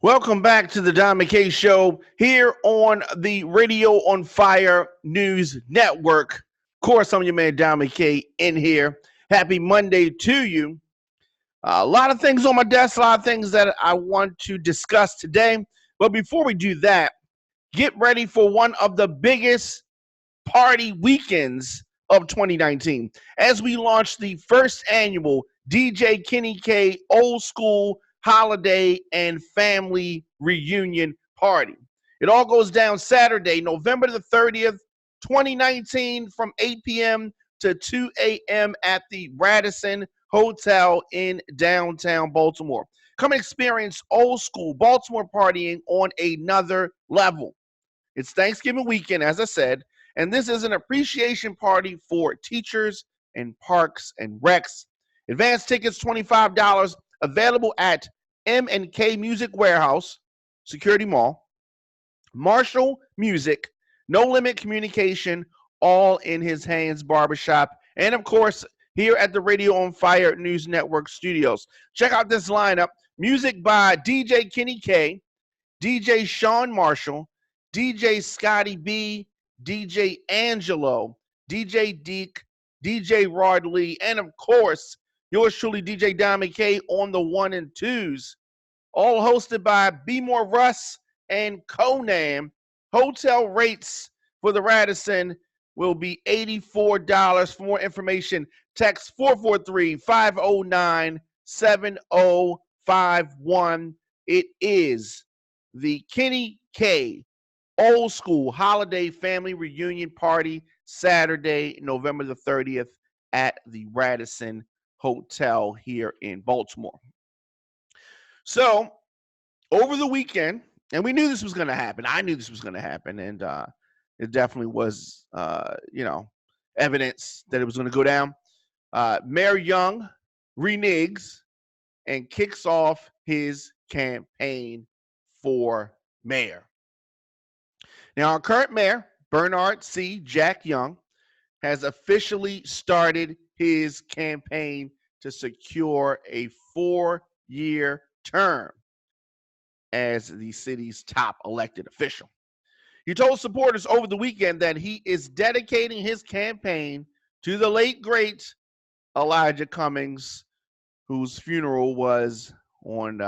Welcome back to the Don McKay Show here on the Radio on Fire News Network. Of course, I'm your man Don McKay in here. Happy Monday to you. A lot of things on my desk, a lot of things that I want to discuss today. But before we do that, get ready for one of the biggest party weekends of 2019 as we launch the first annual DJ Kenny K Old School Holiday and Family Reunion Party. It all goes down Saturday, November the 30th, 2019, from 8 p.m. to 2 a.m. at the Radisson Hotel in downtown Baltimore. Come and experience old school Baltimore partying on another level. It's Thanksgiving weekend, as I said, and this is an appreciation party for teachers and parks and recs. Advance tickets, $25, available at M&K Music Warehouse, Security Mall, Marshall Music, No Limit Communication, All in His Hands Barbershop, and of course, here at the Radio on Fire News Network studios. Check out this lineup. Music by DJ Kenny K, DJ Sean Marshall, DJ Scotty B, DJ Angelo, DJ Deke, DJ Rod Lee, and of course, yours truly, DJ Don McKay on the 1 and 2s. All hosted by B More Russ and Conan. Hotel rates for the Radisson will be $84. For more information, text 443-509-7051. It is the Kenny K Old School Holiday Family Reunion Party, Saturday, November the 30th at the Radisson Hotel here in Baltimore. So, over the weekend, and we knew this was going to happen. I knew this was going to happen, and it definitely was, evidence that it was going to go down. Mayor Young reneges and kicks off his campaign for mayor. Now, our current mayor, Bernard C. Jack Young, has officially started his campaign to secure a 4-year term as the city's top elected official. He told supporters over the weekend that he is dedicating his campaign to the late, great Elijah Cummings, whose funeral was on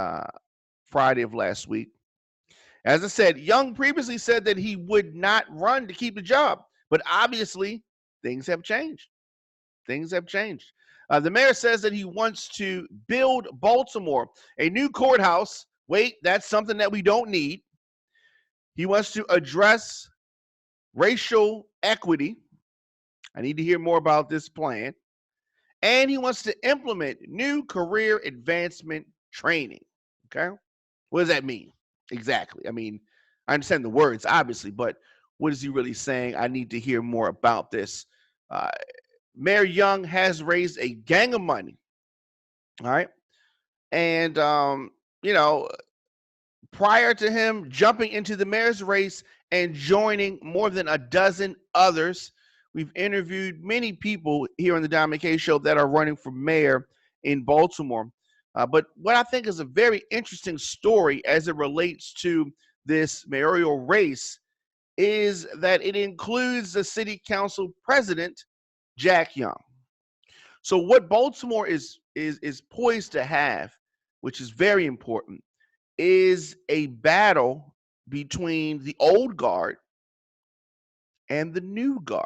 Friday of last week. As I said, Young previously said that he would not run to keep the job, but obviously things have changed. Things have changed. The mayor says that he wants to build Baltimore a new courthouse. Wait, that's something that we don't need. He wants to address racial equity. I need to hear more about this plan. And he wants to implement new career advancement training. Okay? What does that mean? Exactly. I mean, I understand the words, obviously, but what is he really saying? I need to hear more about this. Mayor Young has raised a gang of money. All right. And, prior to him jumping into the mayor's race and joining more than a dozen others, we've interviewed many people here on the Don McKay Show that are running for mayor in Baltimore. But what I think is a very interesting story as it relates to this mayoral race is that it includes the city council president, Jack Young. So what Baltimore is poised to have, which is very important, is a battle between the old guard and the new guard.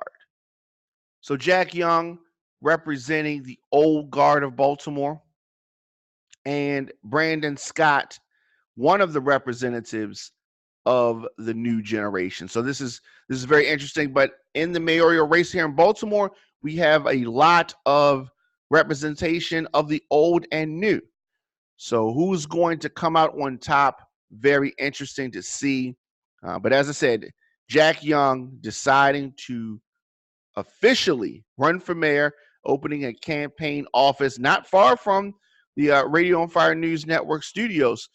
So Jack Young representing the old guard of Baltimore, and Brandon Scott, one of the representatives of the new generation. So this is very interesting. But in the mayoral race here in Baltimore, we have a lot of representation of the old and new. So who's going to come out on top? Very interesting to see. But as I said, Jack Young deciding to officially run for mayor, opening a campaign office not far from the Radio on Fire News Network studios.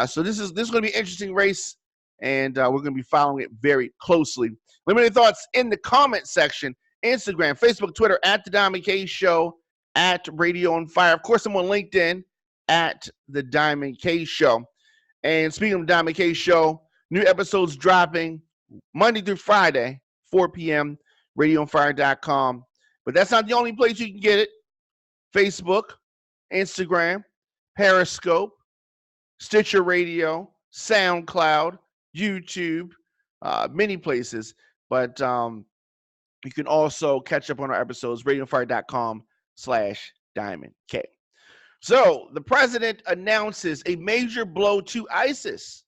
So this is going to be an interesting race, and we're going to be following it very closely. Let me know your thoughts in the comment section. Instagram, Facebook, Twitter, at The Diamond K Show, at Radio on Fire. Of course, I'm on LinkedIn, at The Diamond K Show. And speaking of the Diamond K Show, new episodes dropping Monday through Friday, 4 p.m., radioonfire.com. But that's not the only place you can get it. Facebook, Instagram, Periscope, Stitcher Radio, SoundCloud, YouTube, many places. But you can also catch up on our episodes, radioonfire.com/Diamond K. So the president announces a major blow to ISIS.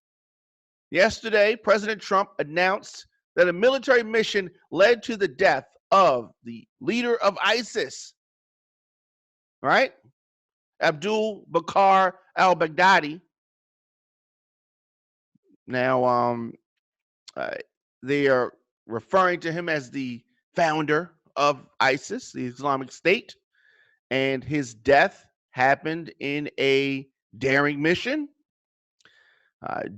Yesterday, President Trump announced that a military mission led to the death of the leader of ISIS, right? Abu Bakr al-Baghdadi. Now, they are referring to him as the founder of ISIS, the Islamic State, and his death happened in a daring mission.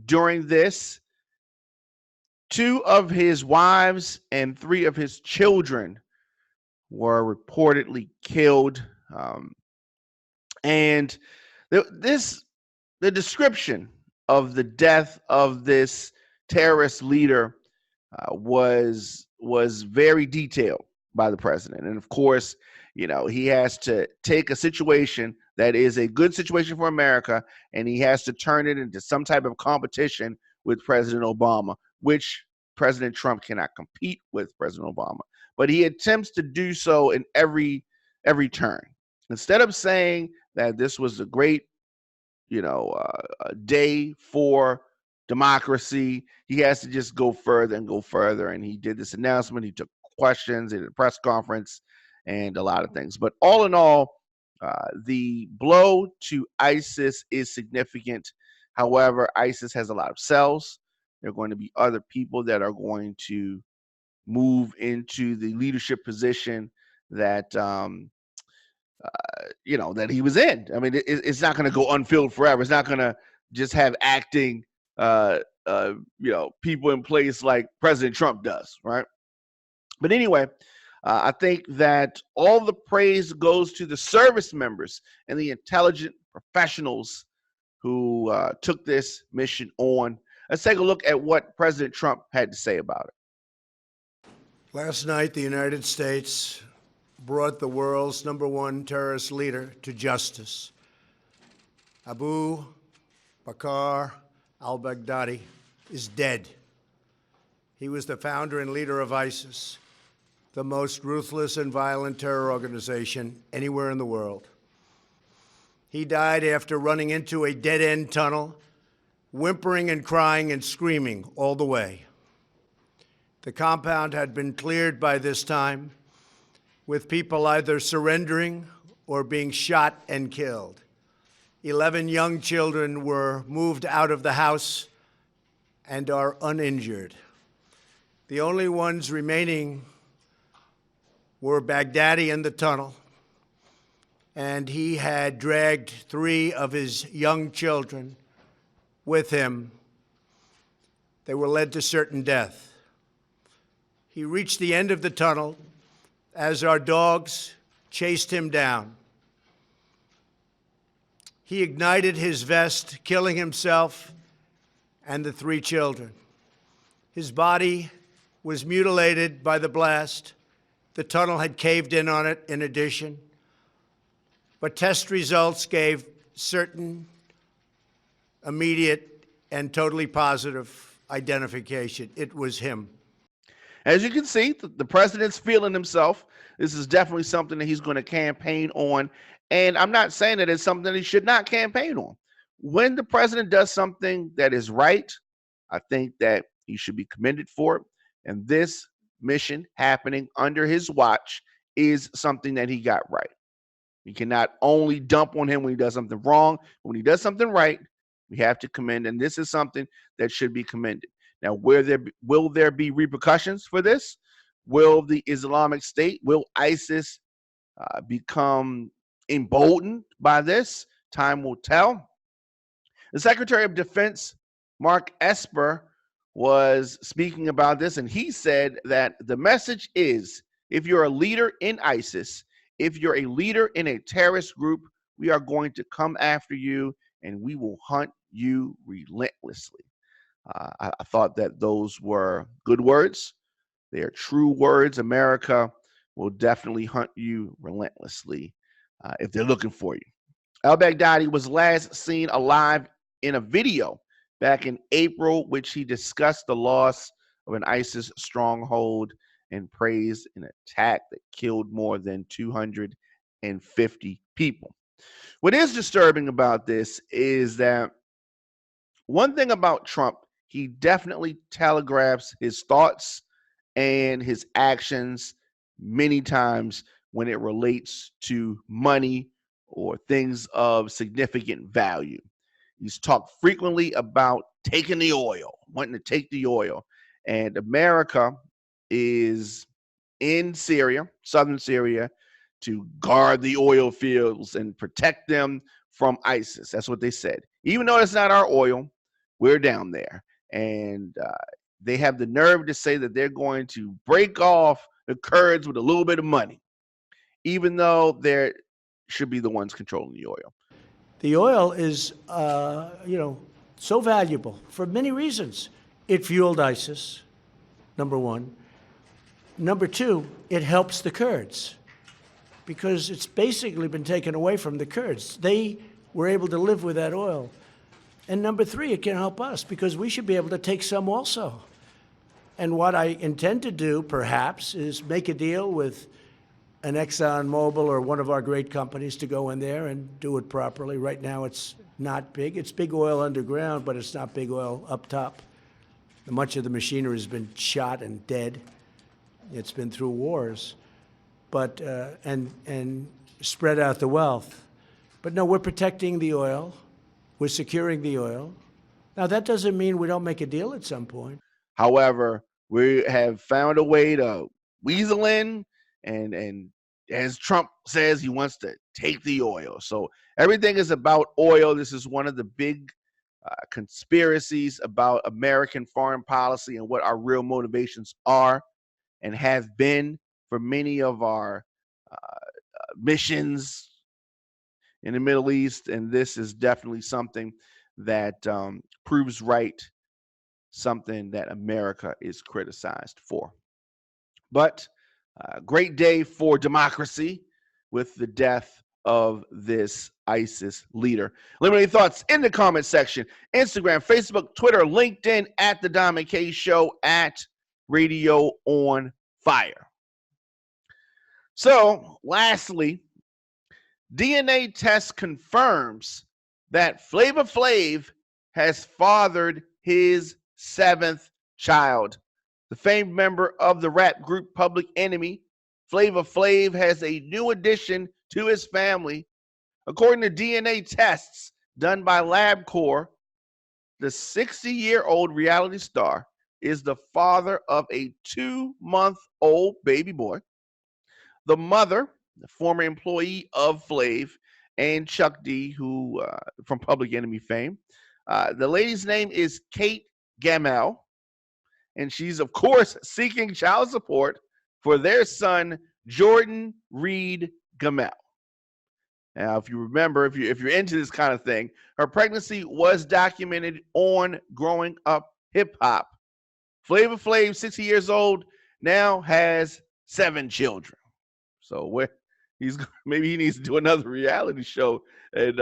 During this, 2 of his wives and 3 of his children were reportedly killed. And the description of the death of this terrorist leader was very detailed by the president. And of course, he has to take a situation that is a good situation for America, and he has to turn it into some type of competition with President Obama, which President Trump cannot compete with President Obama. But he attempts to do so in every turn. Instead of saying that this was a great, day for democracy, he has to just go further and go further. And he did this announcement. He took questions in a press conference and a lot of things. But all in all, the blow to ISIS is significant. However, ISIS has a lot of cells. There are going to be other people that are going to move into the leadership position that that he was in. I mean, it's not going to go unfilled forever. It's not going to just have acting people in place like President Trump does, right? But anyway, I think that all the praise goes to the service members and the intelligent professionals who took this mission on. Let's take a look at what President Trump had to say about it. Last night, the United States brought the world's #1 terrorist leader to justice. Abu Bakr al-Baghdadi is dead. He was the founder and leader of ISIS, the most ruthless and violent terror organization anywhere in the world. He died after running into a dead-end tunnel, whimpering and crying and screaming all the way. The compound had been cleared by this time, with people either surrendering or being shot and killed. 11 young children were moved out of the house and are uninjured. The only ones remaining were Baghdadi in the tunnel, and he had dragged 3 of his young children with him. They were led to certain death. He reached the end of the tunnel as our dogs chased him down. He ignited his vest, killing himself and the 3 children. His body was mutilated by the blast. The tunnel had caved in on it in addition. But test results gave certain, immediate, and totally positive identification. It was him. As you can see, the president's feeling himself. This is definitely something that he's going to campaign on. And I'm not saying that it's something that he should not campaign on. When the president does something that is right, I think that he should be commended for it. And this mission happening under his watch is something that he got right. We cannot only dump on him when he does something wrong. When he does something right, we have to commend. And this is something that should be commended. Now, will there be repercussions for this? Will the Islamic State, will ISIS become emboldened by this? Time will tell. The Secretary of Defense, Mark Esper, was speaking about this, and he said that the message is, if you're a leader in ISIS, if you're a leader in a terrorist group, we are going to come after you and we will hunt you relentlessly. I thought that those were good words. They are true words. America will definitely hunt you relentlessly if they're looking for you. Al-Baghdadi was last seen alive in a video back in April, which he discussed the loss of an ISIS stronghold and praised an attack that killed more than 250 people. What is disturbing about this is that one thing about Trump, he definitely telegraphs his thoughts and his actions many times when it relates to money or things of significant value. He's talked frequently about taking the oil, wanting to take the oil. And America is in Syria, southern Syria, to guard the oil fields and protect them from ISIS. That's what they said. Even though it's not our oil, we're down there. And they have the nerve to say that they're going to break off the Kurds with a little bit of money, even though they should be the ones controlling the oil. The oil is, so valuable for many reasons. It fueled ISIS, number one. Number two, it helps the Kurds because it's basically been taken away from the Kurds. They were able to live with that oil. And number three, it can help us because we should be able to take some also. And what I intend to do, perhaps, is make a deal with an ExxonMobil or one of our great companies to go in there and do it properly. Right now, it's not big. It's big oil underground, but it's not big oil up top. Much of the machinery has been shot and dead. It's been through wars, but and spread out the wealth. But no, we're protecting the oil. We're securing the oil. Now, that doesn't mean we don't make a deal at some point. However, we have found a way to weasel in, and as Trump says, he wants to take the oil. So everything is about oil. This is one of the big conspiracies about American foreign policy and what our real motivations are and have been for many of our missions in the Middle East. And this is definitely something that proves right, something that America is criticized for. But great day for democracy with the death of this ISIS leader. Let me know your thoughts in the comment section. Instagram, Facebook, Twitter, LinkedIn, at The Dom and K Show, at Radio on Fire. So, lastly, DNA test confirms that Flavor Flav has fathered his 7th child. The famed member of the rap group Public Enemy, Flavor Flav, has a new addition to his family. According to DNA tests done by LabCorp, the 60-year-old reality star is the father of a 2-month-old baby boy. The mother, the former employee of Flav, and Chuck D, who from Public Enemy fame. The lady's name is Kate Gamel, and she's, of course, seeking child support for their son, Jordan Reed Gamel. Now, if you remember, if you're into this kind of thing, her pregnancy was documented on Growing Up Hip Hop. Flavor Flav, 60 years old, now has 7 children. So maybe he needs to do another reality show and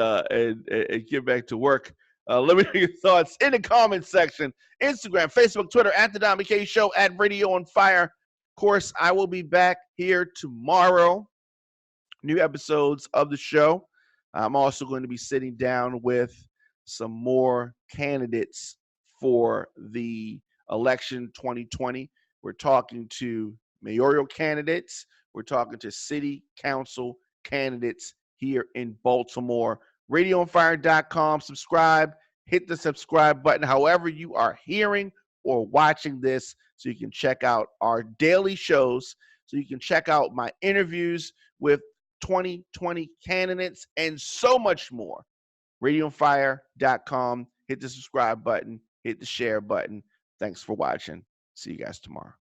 get back to work. Let me know your thoughts in the comments section. Instagram, Facebook, Twitter, at The Dom and K Show, at Radio on Fire. Of course, I will be back here tomorrow. New episodes of the show. I'm also going to be sitting down with some more candidates for the election 2020. We're talking to mayoral candidates. We're talking to city council candidates here in Baltimore. RadioOnFire.com. Subscribe. Hit the subscribe button however you are hearing or watching this so you can check out our daily shows, so you can check out my interviews with 2020 candidates and so much more. RadioOnFire.com. Hit the subscribe button. Hit the share button. Thanks for watching. See you guys tomorrow.